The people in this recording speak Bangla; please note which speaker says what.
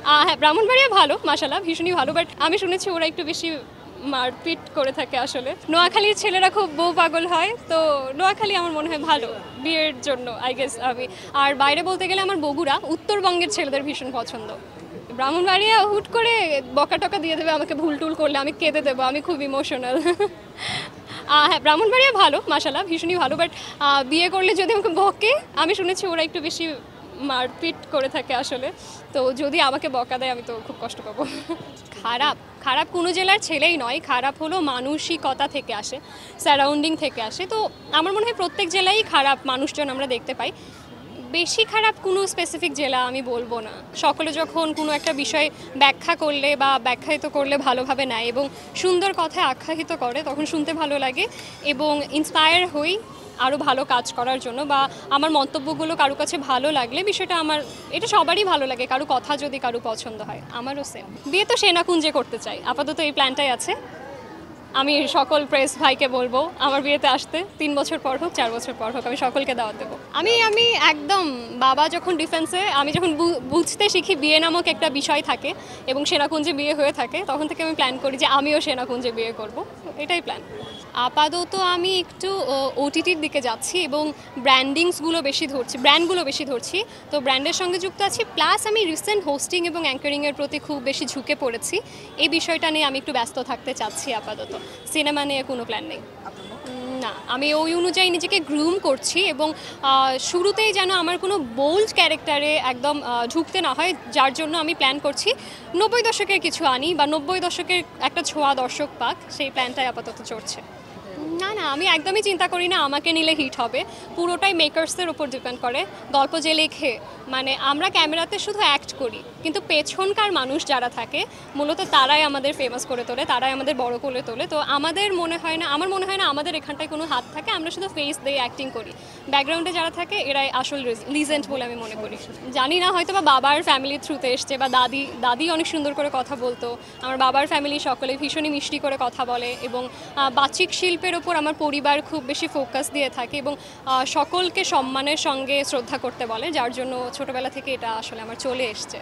Speaker 1: হ্যাঁ, ব্রাহ্মণবাড়িয়া ভালো মাশাআল্লাহ, ভীষণই ভালো। বাট আমি শুনেছি ওরা একটু বেশি মারপিট করে থাকে আসলে। নোয়াখালীর ছেলেরা খুব বউ পাগল হয়, তো নোয়াখালী আমার মনে হয় ভালো বিয়ের জন্য আই গেস আমি। আর বাইরে বলতে গেলে আমার বগুড়া, উত্তরবঙ্গের ছেলেদের ভীষণ পছন্দ। ব্রাহ্মণবাড়িয়া হুট করে বকা টকা দিয়ে দেবে আমাকে, ভুল টুল করলে আমি কেঁদে দেবো, আমি খুব ইমোশনাল। হ্যাঁ, ব্রাহ্মণবাড়িয়া ভালো মাশাআল্লাহ, ভীষণই ভালো। বাট বিয়ে করলে যদি আমাকে বকে, আমি শুনেছি ওরা একটু বেশি মারপিট করে থাকে আসলে। তো যদি আমাকে বকা দেয় আমি তো খুব কষ্ট পাবো। খারাপ খারাপ কোনো জেলার ছেলেই নয়, খারাপ হলো মানসিকতা থেকে আসে, সারাউন্ডিং থেকে আসে। তো আমার মনে হয় প্রত্যেক জেলায় খারাপ মানুষজন আমরা দেখতে পাই। বেশি খারাপ কোনো স্পেসিফিক জেলা আমি বলবো না। সকলে যখন কোনো একটা বিষয় ব্যাখ্যা করলে বা ব্যাখ্যায়িত করলে ভালোভাবে নেয় এবং সুন্দর কথায় আখ্যায়িত করে, তখন শুনতে ভালো লাগে এবং ইন্সপায়ার হই আরও ভালো কাজ করার জন্য। বা আমার মন্তব্যগুলো কারো কাছে ভালো লাগলে বিষয়টা আমার, এটা সবারই ভালো লাগে, কারো কথা যদি কারো পছন্দ হয়, আমারও সেম। বিয়ে তো সেনাকুঞ্জে করতে চাই, আপাতত এই প্ল্যানটাই আছে। আমি সকল প্রেস ভাইকে বলবো আমার বিয়েতে আসতে, 3 বছর পর হোক 4 বছর পর হোক, আমি সকলকে দাওয়াত দেবো। আমি একদম, বাবা যখন ডিফেন্সে, আমি যখন বুঝতে শিখি বিয়ে নামক একটা বিষয় থাকে এবং সেনাকুঞ্জে বিয়ে হয়ে থাকে, তখন থেকে আমি প্ল্যান করি যে আমিও সেনাকুঞ্জে বিয়ে করব। এটাই প্ল্যান। আপাতত আমি একটু ওটিটির দিকে যাচ্ছি এবং ব্র্যান্ডিংসগুলো বেশি ধরছি, ব্র্যান্ডগুলো বেশি ধরছি। তো ব্র্যান্ডের সঙ্গে যুক্ত আছি, প্লাস আমি রিসেন্ট হোস্টিং এবং অ্যাঙ্কারিংয়ের প্রতি খুব বেশি ঝুঁকে পড়েছি। এই বিষয়টা নিয়ে আমি একটু ব্যস্ত থাকতে চাচ্ছি আপাতত। সিনেমা নিয়ে কোনো প্ল্যান নেই। না, আমি ওই অনুযায়ী নিজেকে গ্রুম করছি এবং শুরুতেই যেন আমার কোনো বোল্ড ক্যারেক্টারে একদম ঢুকতে না হয়, যার জন্য আমি প্ল্যান করছি 90 দশকের কিছু আনি বা 90 দশকের একটা ছোঁয়া দর্শক পাক, সেই প্ল্যানটাই আপাতত চলছে। না না, আমি একদমই চিন্তা করি না আমাকে নিলে হিট হবে, পুরোটাই মেকার্সদের উপর ডিপেন্ড করে। গল্প যে লেখে, মানে আমরা ক্যামেরাতে শুধু অ্যাক্ট করি, কিন্তু পেছনকার মানুষ যারা থাকে মূলত তারাই আমাদের ফেমাস করে তোলে, তারাই আমাদের বড় করে তোলে। তো আমার মনে হয় না আমাদের এখানটায় কোনো হাত থাকে, আমরা শুধু ফেস দিয়ে অ্যাক্টিং করি। ব্যাকগ্রাউন্ডে যারা থাকে এরাই আসল লিজেন্ড বলে আমি মনে করি। জানি না, হয়তো বা বাবার ফ্যামিলির থ্রুতে এসছে, বা দাদি অনেক সুন্দর করে কথা বলতো। আমার বাবার ফ্যামিলি সকলে ভীষণই মিষ্টি করে কথা বলে এবং বাচিক শিল্পের ওপর আমার পরিবার খুব বেশি ফোকাস দিয়ে থাকে এবং সকলকে সম্মানের সঙ্গে শ্রদ্ধা করতে বলে, যার জন্য ছোটবেলা থেকে এটা আসলে আমার চলে এসছে।